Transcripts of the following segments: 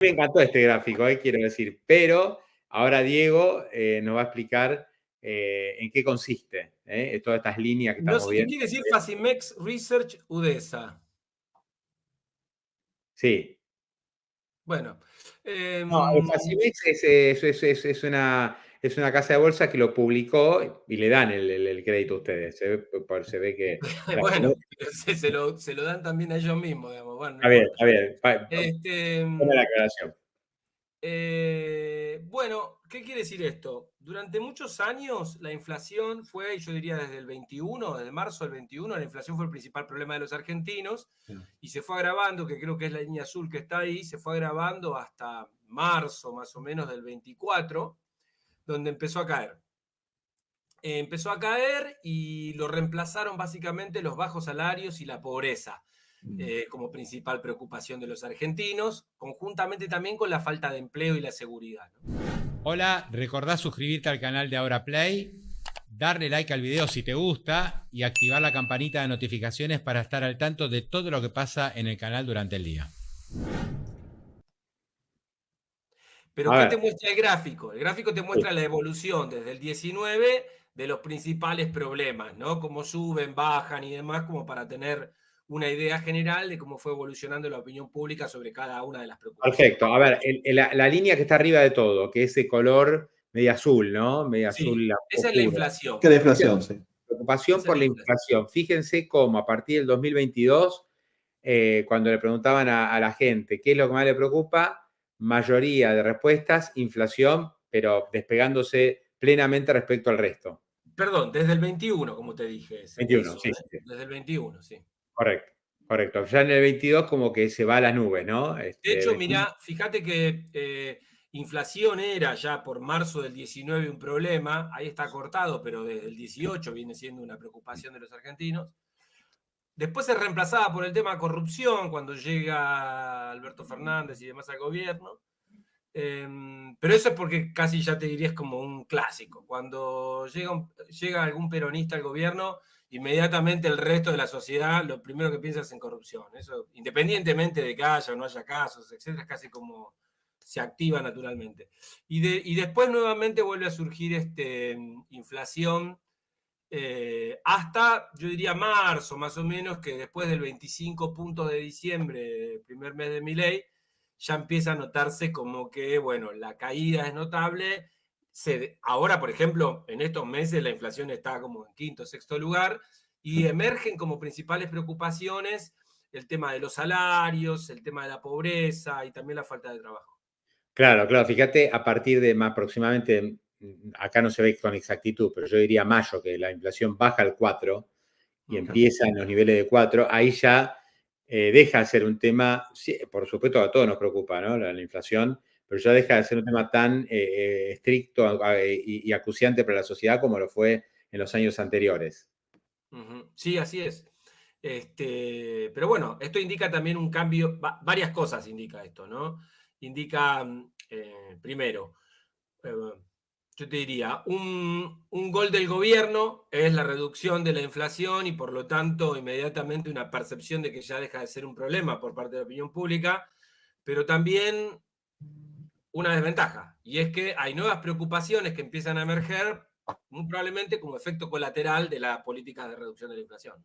Me encantó este gráfico, quiero decir, pero ahora Diego nos va a explicar en qué consiste todas estas líneas que No estamos sé qué viendo. quiere decir Facimex Research UDESA. Sí. Bueno. No, Facimex es una casa de bolsa que lo publicó y le dan el crédito a ustedes. Se ve que Bueno, se lo dan también a ellos mismos, digamos. Bueno, no importa. está bien. Este, Pone la aclaración. bueno, ¿qué quiere decir esto? Durante muchos años la inflación fue, yo diría desde el 21, desde marzo del 21, la inflación fue el principal problema de los argentinos y se fue agravando, que creo que es la línea azul que está ahí, se fue agravando hasta marzo más o menos del 24, donde empezó a caer. Empezó a caer y lo reemplazaron básicamente los bajos salarios y la pobreza como principal preocupación de los argentinos, conjuntamente también con la falta de empleo y la seguridad, ¿no? Hola, recordá suscribirte al canal de Ahora Play, darle like al video si te gusta y activar la campanita de notificaciones para estar al tanto de todo lo que pasa en el canal durante el día. Pero ¿qué te muestra el gráfico? El gráfico te muestra la evolución desde el 19 de los principales problemas, ¿no? Cómo suben, bajan y demás, como para tener una idea general de cómo fue evolucionando la opinión pública sobre cada una de las preocupaciones. Perfecto. A ver, la línea que está arriba de todo, que es ese color medio azul, ¿no? Medio azul Sí, esa es la inflación. ¿Qué es la inflación? Sí. Preocupación por la inflación. Fíjense cómo a partir del 2022, cuando le preguntaban a la gente qué es lo que más le preocupa, mayoría de respuestas, inflación, pero despegándose plenamente respecto al resto. Perdón, desde el 21, como te dije. 21, eso, sí. Desde el 21, sí. Correcto. Ya en el 22 como que se va a las nubes, ¿no? De hecho, mirá, fíjate que inflación era ya por marzo del 19 un problema, ahí está cortado, pero desde el 18 viene siendo una preocupación de los argentinos. Después se reemplazaba por el tema corrupción cuando llega Alberto Fernández y demás al gobierno. Pero eso es porque casi ya te diría es como un clásico. Cuando llega algún peronista al gobierno, inmediatamente el resto de la sociedad lo primero que piensa es en corrupción. Eso, independientemente de que haya o no haya casos, etcétera, es casi como se activa naturalmente. Y después nuevamente vuelve a surgir inflación hasta, yo diría, marzo más o menos, que después del 25 puntos de diciembre, primer mes de Milei, ya empieza a notarse como que, bueno, la caída es notable. Ahora, por ejemplo, en estos meses la inflación está como en quinto, sexto lugar y emergen como principales preocupaciones el tema de los salarios, el tema de la pobreza y también la falta de trabajo. Claro, fíjate, a partir de aproximadamente, acá no se ve con exactitud, pero yo diría mayo, que la inflación baja al 4 y empieza en los niveles de 4, ahí ya deja de ser un tema, sí, por supuesto a todos nos preocupa, ¿no? La inflación, pero ya deja de ser un tema tan estricto y acuciante para la sociedad como lo fue en los años anteriores. Sí, así es. Pero bueno, esto indica también un cambio, varias cosas indica esto, ¿no? Indica, primero, yo te diría, un gol del gobierno es la reducción de la inflación y por lo tanto inmediatamente una percepción de que ya deja de ser un problema por parte de la opinión pública, pero también una desventaja, y es que hay nuevas preocupaciones que empiezan a emerger, muy probablemente como efecto colateral de las políticas de reducción de la inflación.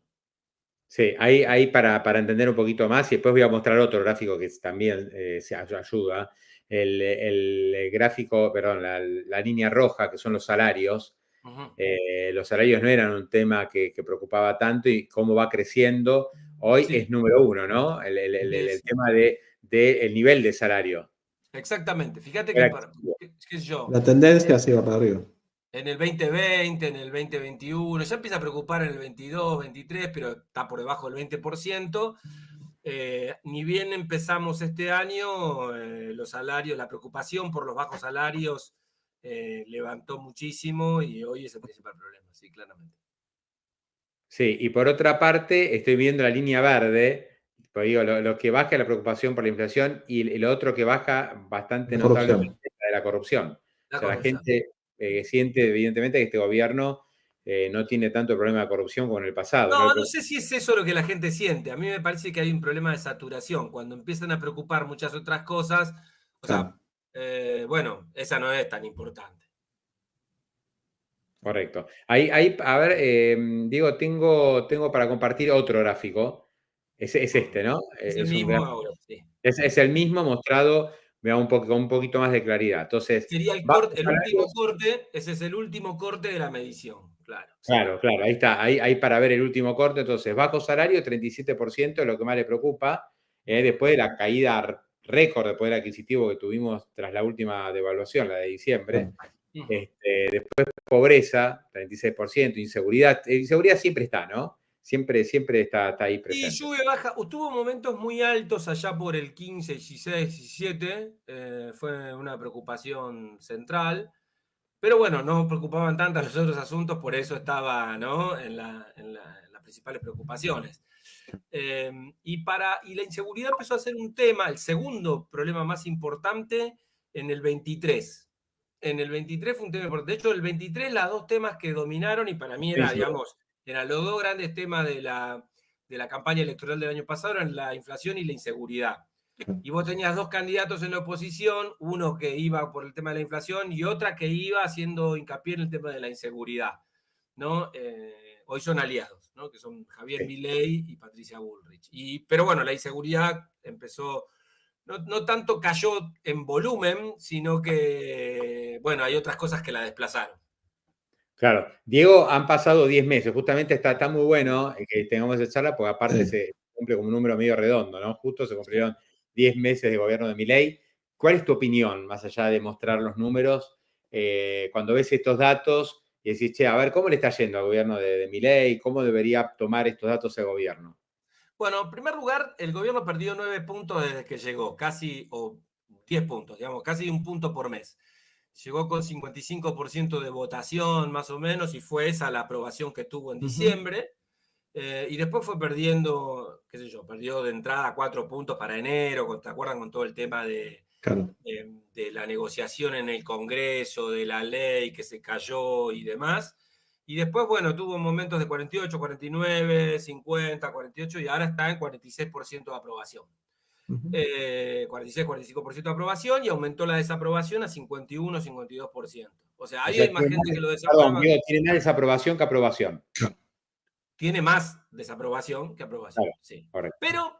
Sí, ahí para entender un poquito más, y después voy a mostrar otro gráfico que también se ayuda. El gráfico, perdón, la línea roja, que son los salarios. Los salarios no eran un tema que preocupaba tanto y cómo va creciendo. Hoy es número uno, ¿no? El tema del nivel de salario. Exactamente. Fíjate que, qué sé yo, La tendencia ha sido para arriba. en el 2020, en el 2021, ya empieza a preocupar en el 22, 23, pero está por debajo del 20%. Ni bien empezamos este año, los salarios, la preocupación por los bajos salarios levantó muchísimo y hoy es el principal problema, sí, claramente. Sí, y por otra parte, estoy viendo la línea verde, pues digo, lo que baja es la preocupación por la inflación y lo otro que baja bastante notablemente es la de la corrupción. O sea, la gente siente evidentemente que este gobierno no tiene tanto problema de corrupción como en el pasado. No sé si es eso lo que la gente siente. A mí me parece que hay un problema de saturación. Cuando empiezan a preocupar muchas otras cosas, O sea, bueno, esa no es tan importante. Correcto. Ahí, a ver, Diego, tengo para compartir otro gráfico. Es este, ¿no? Es el Es un mismo gráfico. ahora, sí. Es el mismo mostrado con un poquito más de claridad. Entonces, Sería el último corte, ese es el último corte de la medición, claro. Claro, claro, ahí está, ahí para ver el último corte. Entonces, bajo salario, 37% es lo que más le preocupa. Después de la caída récord de poder adquisitivo que tuvimos tras la última devaluación, la de diciembre. Después pobreza, 36%, inseguridad. Inseguridad siempre está, ¿no? Siempre está ahí presente. Y sube, baja. Tuvo momentos muy altos allá por el 15, 16, 17. Fue una preocupación central. Pero bueno, no preocupaban tanto los otros asuntos, por eso estaba, ¿no?, en las principales preocupaciones. Y la inseguridad empezó a ser un tema, el segundo problema más importante, en el 23. En el 23 fue un tema importante. De hecho, el 23, los dos temas que dominaron, y para mí era, digamos, eran los dos grandes temas de la campaña electoral del año pasado, eran la inflación y la inseguridad. Y vos tenías dos candidatos en la oposición, uno que iba por el tema de la inflación y otra que iba haciendo hincapié en el tema de la inseguridad, ¿no? Hoy son aliados, ¿no? Que son Javier Milei y Patricia Bullrich. Pero bueno, la inseguridad empezó, no tanto cayó en volumen, sino que, bueno, hay otras cosas que la desplazaron. Claro. Diego, han pasado 10 meses. Justamente está muy bueno que tengamos esa charla, porque aparte se cumple como un número medio redondo, ¿no? Justo se cumplieron 10 meses de gobierno de Milei. ¿Cuál es tu opinión, más allá de mostrar los números, cuando ves estos datos y decís, che, a ver, ¿cómo le está yendo al gobierno de Milei? ¿Cómo debería tomar estos datos el gobierno? Bueno, en primer lugar, el gobierno perdió 9 puntos desde que llegó, casi, o 10 puntos, digamos, casi un punto por mes. Llegó con 55% de votación, más o menos, y fue esa la aprobación que tuvo en diciembre. Y después fue perdiendo, qué sé yo, perdió de entrada 4 puntos para enero, ¿te acuerdan? Con todo el tema de la negociación en el Congreso, de la ley que se cayó y demás. Y después, bueno, tuvo momentos de 48, 49, 50, 48 y ahora está en 46% de aprobación. 46, 45% de aprobación y aumentó la desaprobación a 51, 52%. O sea, ahí hay más gente que lo desaprueba. Perdón, tiene más desaprobación que aprobación. Tiene más desaprobación que aprobación, claro, sí. Correcto. Pero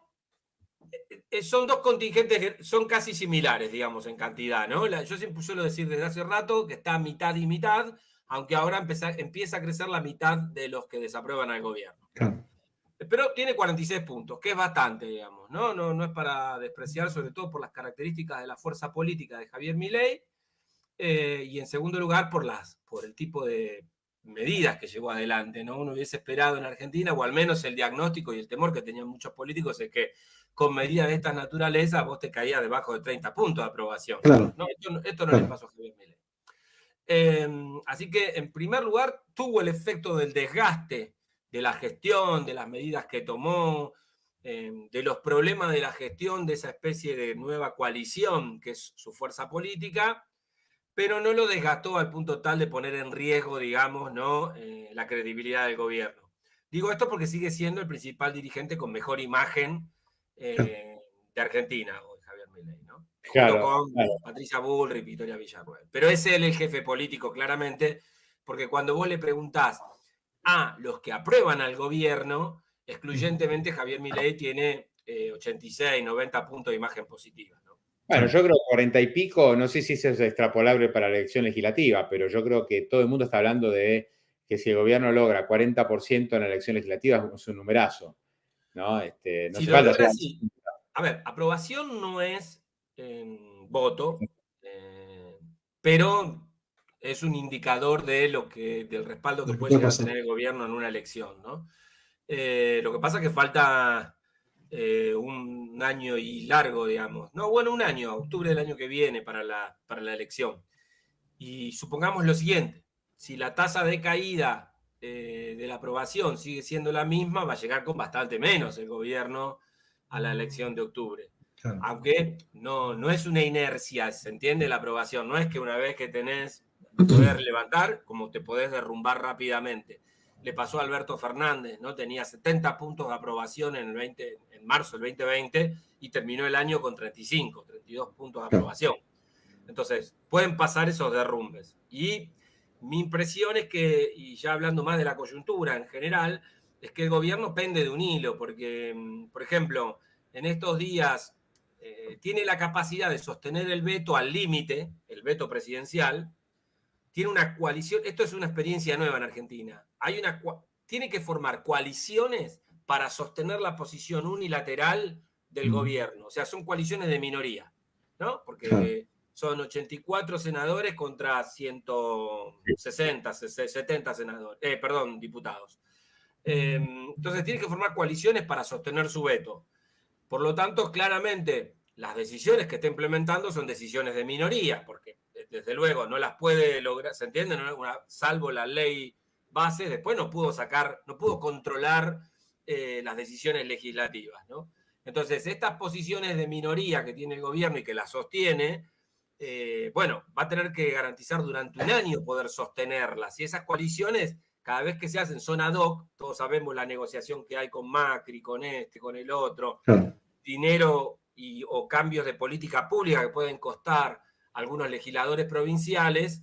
son dos contingentes que son casi similares, digamos, en cantidad, ¿no? Yo siempre suelo decir desde hace rato que está mitad y mitad, aunque ahora empieza a crecer la mitad de los que desaprueban al gobierno. Claro. Pero tiene 46 puntos, que es bastante, digamos, ¿no? No es para despreciar, sobre todo por las características de la fuerza política de Javier Milei, y en segundo lugar por el tipo de medidas que llevó adelante, ¿no? Uno hubiese esperado en Argentina, o al menos el diagnóstico y el temor que tenían muchos políticos es que con medidas de estas naturalezas vos te caías debajo de 30 puntos de aprobación. Claro. ¿No? Esto no le pasó a Javier Milei. Así que, en primer lugar, tuvo el efecto del desgaste de la gestión, de las medidas que tomó, de los problemas de la gestión de esa especie de nueva coalición que es su fuerza política, pero no lo desgastó al punto tal de poner en riesgo, digamos, ¿no? La credibilidad del gobierno. Digo esto porque sigue siendo el principal dirigente con mejor imagen de Argentina, hoy, Javier Milei, ¿no? Junto con Patricia Bullrich y Victoria Villarruel. Pero es él el jefe político, claramente, porque cuando vos le preguntás a los que aprueban al gobierno, excluyentemente Javier Milei tiene 86, 90 puntos de imagen positiva, ¿no? Bueno, yo creo que 40 y pico, no sé si eso es extrapolable para la elección legislativa, pero yo creo que todo el mundo está hablando de que si el gobierno logra 40% en la elección legislativa es un numerazo, ¿no? No si se falta. Logra, sí. A ver, aprobación no es voto, pero es un indicador de del respaldo que puede llegar a tener el gobierno en una elección, ¿no? Lo que pasa es que falta un año y largo, digamos. No, bueno, un año, octubre del año que viene para la elección. Y supongamos lo siguiente, si la tasa de caída de la aprobación sigue siendo la misma, va a llegar con bastante menos el gobierno a la elección de octubre. Claro. Aunque no es una inercia, ¿se entiende? La aprobación no es que una vez que tenés poder levantar, como te podés derrumbar rápidamente. le pasó a Alberto Fernández, ¿no? Tenía 70 puntos de aprobación en marzo del 2020 y terminó el año con 32 puntos de aprobación. Entonces, pueden pasar esos derrumbes. Y mi impresión es que, y ya hablando más de la coyuntura en general, es que el gobierno pende de un hilo, porque, por ejemplo, en estos días tiene la capacidad de sostener el veto al límite, el veto presidencial. Tiene una coalición, esto es una experiencia nueva en Argentina. Tiene que formar coaliciones para sostener la posición unilateral del gobierno. O sea, son coaliciones de minoría, ¿no? Porque son 84 senadores contra 160, 70 diputados. Entonces tiene que formar coaliciones para sostener su veto. Por lo tanto, claramente, las decisiones que está implementando son decisiones de minoría, porque desde luego no las puede lograr, ¿se entiende? Salvo la ley base, después no pudo controlar las decisiones legislativas, ¿no? Entonces, estas posiciones de minoría que tiene el gobierno y que las sostiene, va a tener que garantizar durante un año poder sostenerlas. Y esas coaliciones, cada vez que se hacen, son ad hoc. Todos sabemos la negociación que hay con Macri, con con el otro. Dinero o cambios de política pública que pueden costar algunos legisladores provinciales,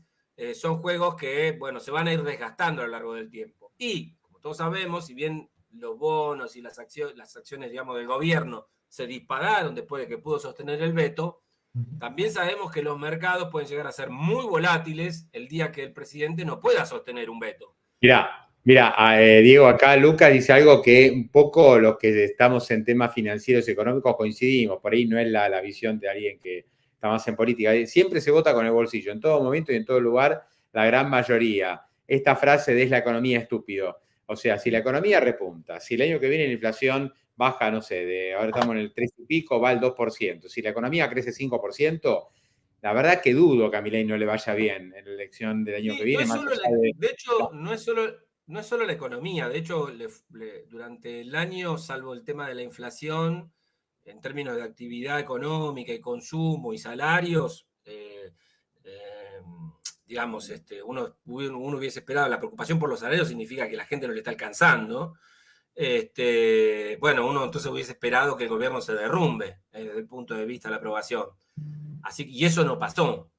son juegos que, se van a ir desgastando a lo largo del tiempo. Y, como todos sabemos, si bien los bonos y las acciones, digamos, del gobierno se dispararon después de que pudo sostener el veto, también sabemos que los mercados pueden llegar a ser muy volátiles el día que el presidente no pueda sostener un veto. Mira, Diego, acá Lucas dice algo que un poco los que estamos en temas financieros y económicos coincidimos. Por ahí no es la visión de alguien que está más en política. Siempre se vota con el bolsillo, en todo momento y en todo lugar, la gran mayoría. Esta frase de "es la economía estúpido". O sea, si la economía repunta, si el año que viene la inflación baja, no sé, ahora estamos en el 3 y pico, va al 2%. Si la economía crece 5%, la verdad que dudo que a Milei no le vaya bien en la elección del año que viene. De hecho, no es solo la economía. De hecho, durante el año, salvo el tema de la inflación, en términos de actividad económica y consumo y salarios, digamos, uno hubiese esperado, la preocupación por los salarios significa que la gente no le está alcanzando. Uno entonces hubiese esperado que el gobierno se derrumbe desde el punto de vista de la aprobación. Y eso no pasó.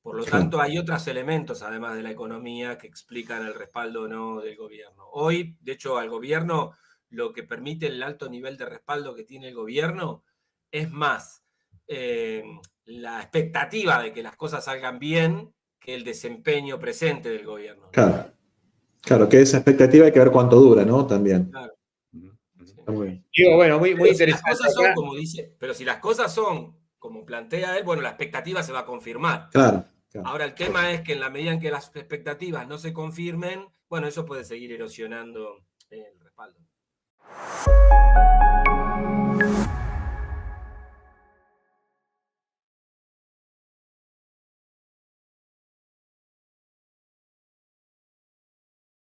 Por lo tanto, hay otros elementos, además de la economía, que explican el respaldo o no del gobierno. Hoy, de hecho, al gobierno lo que permite el alto nivel de respaldo que tiene el gobierno es más la expectativa de que las cosas salgan bien que el desempeño presente del gobierno, ¿no? Claro, que esa expectativa hay que ver cuánto dura, ¿no? También. Claro. Está muy bien. Digo, muy interesante. Pero si las cosas son como plantea él, la expectativa se va a confirmar. Claro. Ahora, el tema es que en la medida en que las expectativas no se confirmen, eso puede seguir erosionando el respaldo.